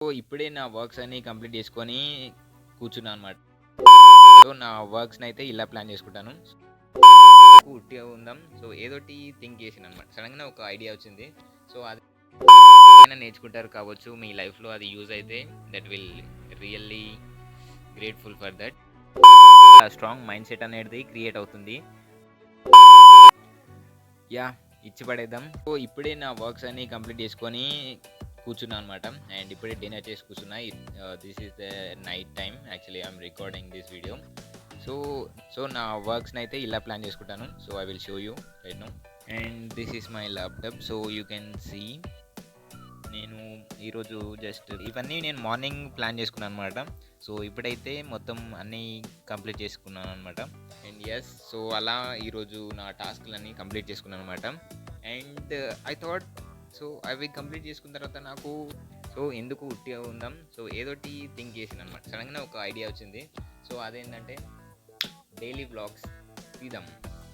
So ఇప్పుడే నా works అన్ని కంప్లీట్ చేసుకొని కూర్చున్నాను అనమాట. సో నా వర్క్స్ని అయితే ఇలా ప్లాన్ చేసుకుంటాను. ఉట్టిగా ఉందాం, సో ఏదోటి థింక్ చేసిన అనమాట. సడన్గా ఒక ఐడియా వచ్చింది. సో అది నేర్చుకుంటారు కావచ్చు మీ లైఫ్లో, అది యూజ్ అయితే that will really grateful for that. Strong mindset అనేది క్రియేట్ అవుతుంది. యా, ఇచ్చి పడేద్దాం. సో ఇప్పుడే నా వర్క్స్ అన్ని కంప్లీట్ చేసుకొని కూర్చున్నా అనమాట. అండ్ ఇప్పుడే డిన్నర్ చేసి కూర్చున్నా. This is the night time. Actually I'm recording this video. So నా వర్క్స్ని అయితే ఇలా ప్లాన్ చేసుకుంటాను. So I will show you right now. And this is my laptop. So you can see నేను ఈరోజు జస్ట్ ఇవన్నీ నేను మార్నింగ్ ప్లాన్ చేసుకున్నాను అనమాట. సో ఇప్పుడైతే మొత్తం అన్నీ కంప్లీట్ చేసుకున్నాను అనమాట. అండ్ ఎస్, సో అలా ఈరోజు నా టాస్క్లన్నీ కంప్లీట్ చేసుకున్నాను అనమాట. అండ్ ఐ థాట్, సో అవి కంప్లీట్ చేసుకున్న తర్వాత నాకు సో ఎందుకు ఉట్టిగా ఉందాం, సో ఏదోటి థింక్ చేసిన అనమాట. సడన్గా ఒక ఐడియా వచ్చింది. సో అదేంటంటే డైలీ వ్లాగ్స్ తీద్దాం.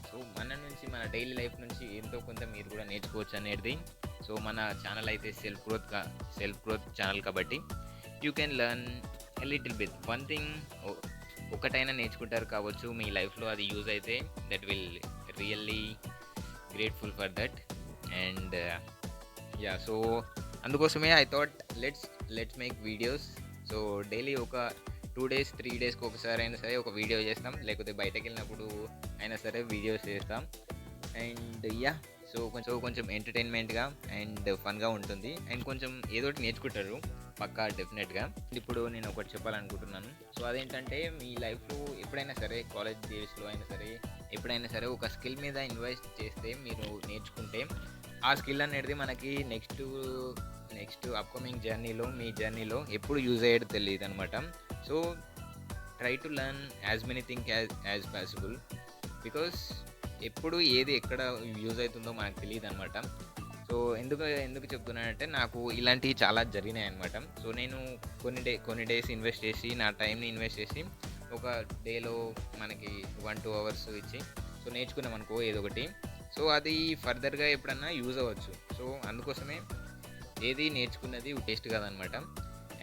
సో మన డైలీ లైఫ్ నుంచి ఎంతో కొంత మీరు కూడా నేర్చుకోవచ్చు అనేది. సో మన ఛానల్ అయితే సెల్ఫ్ గ్రోత్ ఛానల్ కాబట్టి you can learn a little bit one thing. ఒకటైనా నేర్చుకుంటారు కావచ్చు మీ లైఫ్లో, అది యూజ్ అయితే that will really grateful for that. And yeah, so అందుకోసమే I thought let's make videos. So daily ఒక 2 days 3 daysకి ఒకసారి అయినా సరే ఒక వీడియో చేస్తాం, లేకపోతే బయటకు వెళ్ళినప్పుడు అయినా సరే వీడియోస్ చేస్తాం. అండ్ యా, సో కొంచెం ఎంటర్టైన్మెంట్గా అండ్ ఫన్గా ఉంటుంది. అండ్ కొంచెం ఏదోటి నేర్చుకుంటారు పక్కా, డెఫినెట్గా. ఇప్పుడు నేను ఒకటి చెప్పాలనుకుంటున్నాను. సో అదేంటంటే మీ లైఫ్లో ఎప్పుడైనా సరే, కాలేజ్ డేస్లో అయినా సరే, ఎప్పుడైనా సరే ఒక స్కిల్ మీద ఇన్వెస్ట్ చేస్తే, మీరు నేర్చుకుంటే ఆ స్కిల్ అనేది మనకి నెక్స్ట్ అప్కమింగ్ మీ జర్నీలో ఎప్పుడు యూజ్ అయ్యేది తెలియదు అనమాట. So try to learn as many thing as possible, because ఎప్పుడు ఏది ఎక్కడ యూజ్ అవుతుందో మనకు తెలియదు అనమాట. సో ఎందుకు చెప్తున్నానంటే, నాకు ఇలాంటివి చాలా జరిగినాయి అనమాట. సో నేను కొన్ని డేస్ ఇన్వెస్ట్ చేసి, నా టైంని ఇన్వెస్ట్ చేసి, ఒక డేలో మనకి 1-2 hours ఇచ్చి సో నేర్చుకున్నాం అనుకో ఏదో ఒకటి. సో అది ఫర్దర్గా ఎప్పుడన్నా యూజ్ అవ్వచ్చు. సో అందుకోసమే ఏది నేర్చుకున్నది వేస్ట్ కాదనమాట.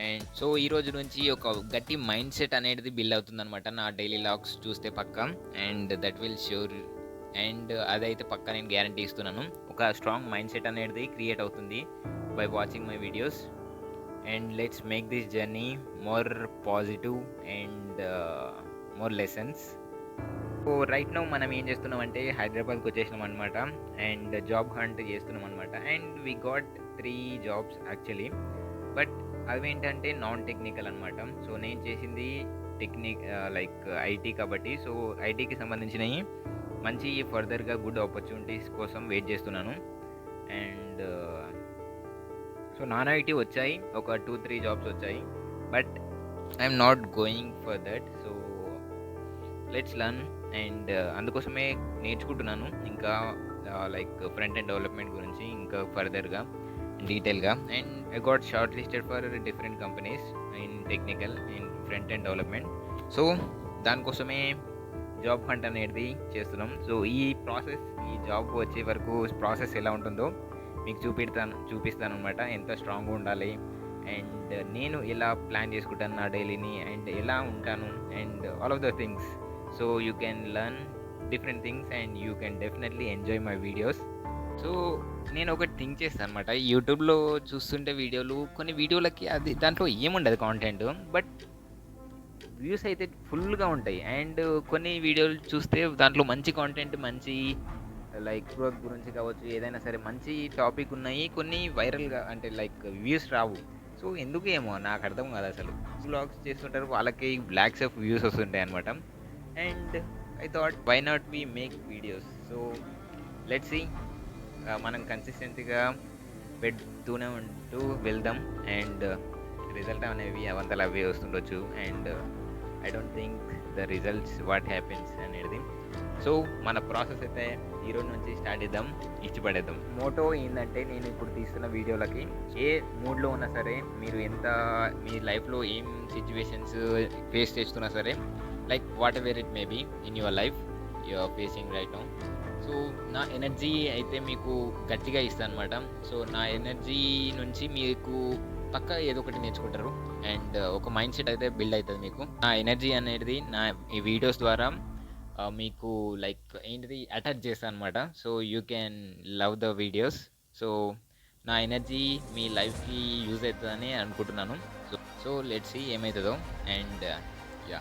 అండ్ సో ఈ రోజు నుంచి ఒక గట్టి మైండ్ సెట్ అనేది బిల్డ్ అవుతుందన్నమాట నా డైలీ లాగ్స్ చూస్తే పక్కా. And that will sure, and అదైతే పక్కా నేను గ్యారంటీ ఇస్తున్నాను. ఒక స్ట్రాంగ్ మైండ్ సెట్ అనేది క్రియేట్ అవుతుంది by watching my videos. And let's make this journey more positive and more lessons. So right now మనం ఏం చేస్తున్నామంటే హైదరాబాద్కి వచ్చేసినాం అనమాట. అండ్ జాబ్ హంట్ చేస్తున్నాం అనమాట. And we got 3 jobs actually. But అవేంటంటే నాన్ టెక్నికల్ అనమాట. సో నేను చేసింది లైక్ ఐటీ కాబట్టి, సో ఐటీకి సంబంధించినవి మంచి ఫర్దర్గా గుడ్ ఆపర్చునిటీస్ కోసం వెయిట్ చేస్తున్నాను. అండ్ సో నాన్ ఐటీ వచ్చాయి, ఒక 2-3 jobs వచ్చాయి. But I'm not going for that. So let's learn. And అందుకోసమే నేర్చుకుంటున్నాను ఇంకా లైక్ ఫ్రంట్ ఎండ్ డెవలప్మెంట్ గురించి ఇంకా ఫర్దర్గా డీటెయిల్గా. And I got short listed for different companies in technical, in front end development. So దానికోసమే జాబ్ హంట్ అనేది చేస్తున్నాం. సో ఈ జాబ్ వచ్చే వరకు ప్రాసెస్ ఎలా ఉంటుందో మీకు చూపిస్తాను అనమాట. ఎంత స్ట్రాంగ్గా ఉండాలి, అండ్ నేను ఎలా ప్లాన్ చేసుకుంటాను నా డైలీని, అండ్ ఎలా ఉంటాను, and all of the things. So you can learn different things and you can definitely enjoy my videos. So నేను ఒకటి థింక్ చేస్తాను అనమాట. యూట్యూబ్లో చూస్తుంటే కొన్ని వీడియోలకి అది దాంట్లో ఏముండదు కాంటెంట్, బట్ వ్యూస్ అయితే ఫుల్గా ఉంటాయి. అండ్ కొన్ని వీడియోలు చూస్తే దాంట్లో మంచి కాంటెంట్, మంచి లైక్ గ్రోత్ గురించి కావచ్చు, ఏదైనా సరే మంచి టాపిక్ ఉన్నాయి. కొన్ని వైరల్గా అంటే లైక్ వ్యూస్ రావు. సో ఎందుకు ఏమో నాకు అర్థం కాదు అసలు. వ్లాగ్స్ చేస్తుంటారు, వాళ్ళకి లాక్స్ ఆఫ్ వ్యూస్ వస్తుంటాయి అనమాట. And I thought why not we make videos. So let's see, మనం కన్సిస్టెంట్గా పెడుతూనే ఉంటూ వెళ్దాం. అండ్ రిజల్ట్ అనేవి అవంతలు అవే వస్తుండొచ్చు. And I don't think the results what happens అనేది. సో మన ప్రాసెస్ అయితే ఈరోజు నుంచి స్టార్ట్ చేద్దాం, ఇచ్చి పడేద్దాం. మోటో ఏంటంటే, నేను ఇప్పుడు తీస్తున్న వీడియోలకి ఏ మూడ్లో ఉన్నా సరే, మీరు మీ లైఫ్లో ఏం సిచ్యువేషన్స్ ఫేస్ చేస్తున్నా సరే, like whatever it may be in your life you are facing right now. So నా ఎనర్జీ అయితే మీకు గట్టిగా ఇస్తాను అనమాట. సో నా ఎనర్జీ నుంచి మీకు పక్కా ఏదో ఒకటి నేర్చుకుంటారు. అండ్ ఒక మైండ్ సెట్ అయితే బిల్డ్ అవుతుంది మీకు. నా ఎనర్జీ అనేది నా ఈ వీడియోస్ ద్వారా మీకు లైక్ ఏంటిది అటాచ్ చేస్తాను అనమాట. So you can love the videos. So నా ఎనర్జీ మీ లైఫ్కి యూజ్ అవుతుందని అనుకుంటున్నాను. సో లెట్స్ సీ ఏమవుతుందో. And yeah